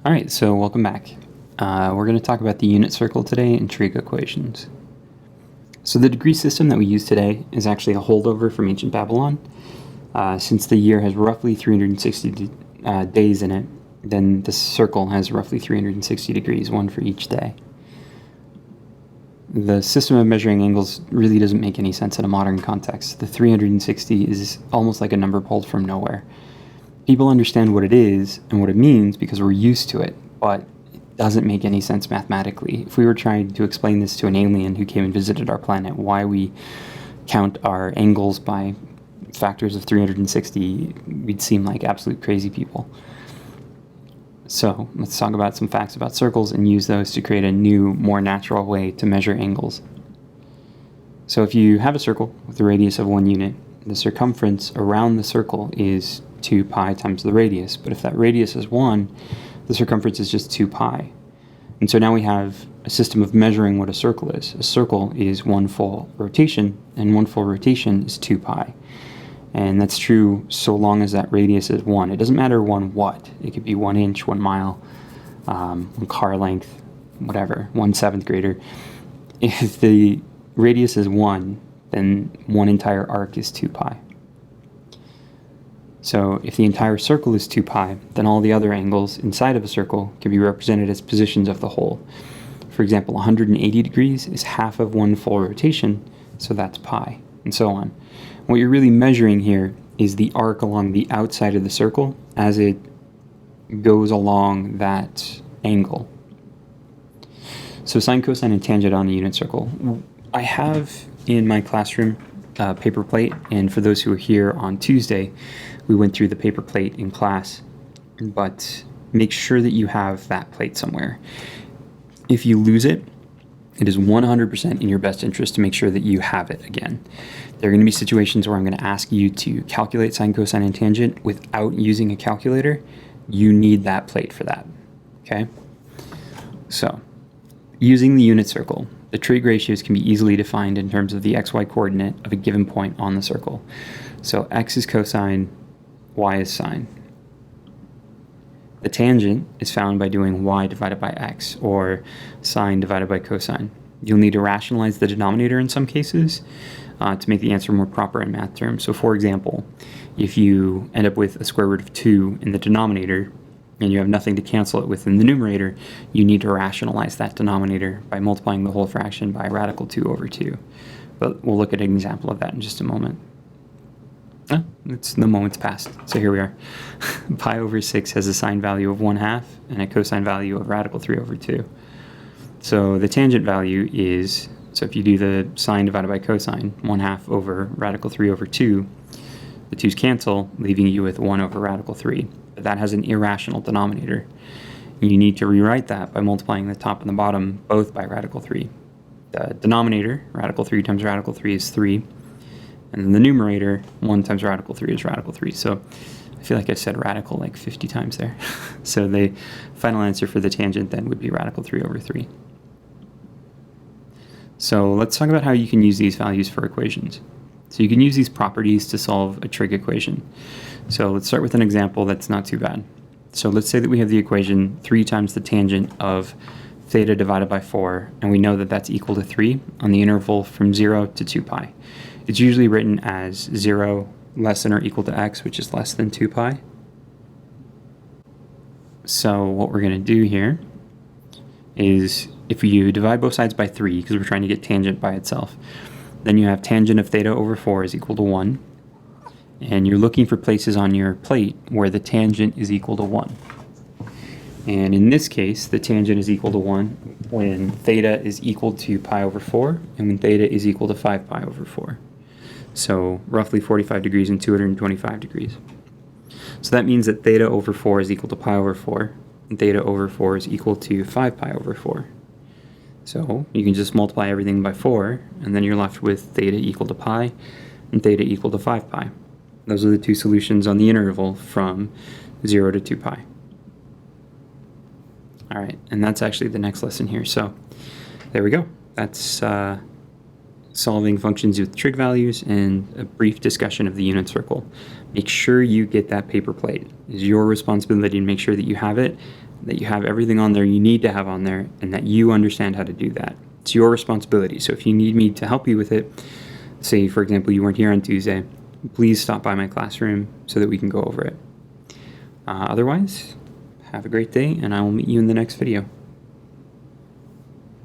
All right, so welcome back. We're going to talk about the unit circle today and trig equations. So the degree system that we use today is actually a holdover from ancient Babylon. Since the year has roughly 360 days in it, then the circle has roughly 360 degrees, one for each day. The system of measuring angles really doesn't make any sense in a modern context. The 360 is almost like a number pulled from nowhere. People understand what it is and what it means because we're used to it, but it doesn't make any sense mathematically. If we were trying to explain this to an alien who came and visited our planet, why we count our angles by factors of 360, we'd seem like absolute crazy people. So let's talk about some facts about circles and use those to create a new, more natural way to measure angles. So if you have a circle with a radius of 1 unit, the circumference around the circle is 2 pi times the radius. But if that radius is 1, the circumference is just 2 pi. And so now we have a system of measuring what a circle is. A circle is 1 full rotation, and 1 full rotation is 2 pi. And that's true so long as that radius is 1. It doesn't matter 1 what. It could be 1 inch, 1 mile, 1 car length, whatever, 1 7th grader. If the radius is 1, then 1 entire arc is 2 pi. So if the entire circle is 2 pi, then all the other angles inside of a circle can be represented as positions of the whole. For example, 180 degrees is half of 1 full rotation, so that's pi, and so on. What you're really measuring here is the arc along the outside of the circle as it goes along that angle. So sine, cosine, and tangent on a unit circle. I have in my classroom paper plate, and for those who are here on Tuesday, we went through the paper plate in class, but make sure that you have that plate somewhere. If you lose it, it is 100% in your best interest to make sure that you have it again. There are going to be situations where I'm going to ask you to calculate sine, cosine, and tangent without using a calculator. You need that plate for that, okay? So, using the unit circle, the trig ratios can be easily defined in terms of the xy coordinate of a given point on the circle. So x is cosine, y is sine. The tangent is found by doing y divided by x, or sine divided by cosine. You'll need to rationalize the denominator in some cases to make the answer more proper in math terms. So for example, if you end up with a square root of 2 in the denominator, and you have nothing to cancel it with in the numerator, you need to rationalize that denominator by multiplying the whole fraction by radical 2 over 2. But we'll look at an example of that in just a moment. The moment's passed, so here we are. Pi over 6 has a sine value of 1/2 and a cosine value of radical 3 over 2. So the tangent value is, so if you do the sine divided by cosine, 1/2 over radical 3 over 2, the 2's cancel, leaving you with 1 over radical 3. But that has an irrational denominator. You need to rewrite that by multiplying the top and the bottom both by radical 3. The denominator, radical 3 times radical 3 is 3. And then the numerator, 1 times radical 3 is radical 3. So I feel like I said radical like 50 times there. So the final answer for the tangent then would be radical 3 over 3. So let's talk about how you can use these values for equations. So you can use these properties to solve a trig equation. So let's start with an example that's not too bad. So let's say that we have the equation 3 times the tangent of theta divided by 4, and we know that that's equal to 3 on the interval from 0 to 2 pi. It's usually written as 0 less than or equal to x, which is less than 2 pi. So what we're going to do here is if you divide both sides by 3, because we're trying to get tangent by itself, then you have tangent of theta over 4 is equal to 1. And you're looking for places on your plate where the tangent is equal to 1. And in this case, the tangent is equal to 1 when theta is equal to pi over 4 and when theta is equal to 5 pi over 4. So roughly 45 degrees and 225 degrees. So that means that theta over 4 is equal to pi over 4, and theta over 4 is equal to 5 pi over 4. So you can just multiply everything by 4, and then you're left with theta equal to pi and theta equal to 5 pi. Those are the two solutions on the interval from 0 to 2 pi. All right, and that's actually the next lesson here. So there we go. That's solving functions with trig values and a brief discussion of the unit circle. Make sure you get that paper plate. It's your responsibility to make sure that you have it. that you have everything on there you need to have on there, and that you understand how to do that. It's your responsibility. So if you need me to help you with it, say, for example, you weren't here on Tuesday, please stop by my classroom so that we can go over it. Otherwise, have a great day, and I will meet you in the next video.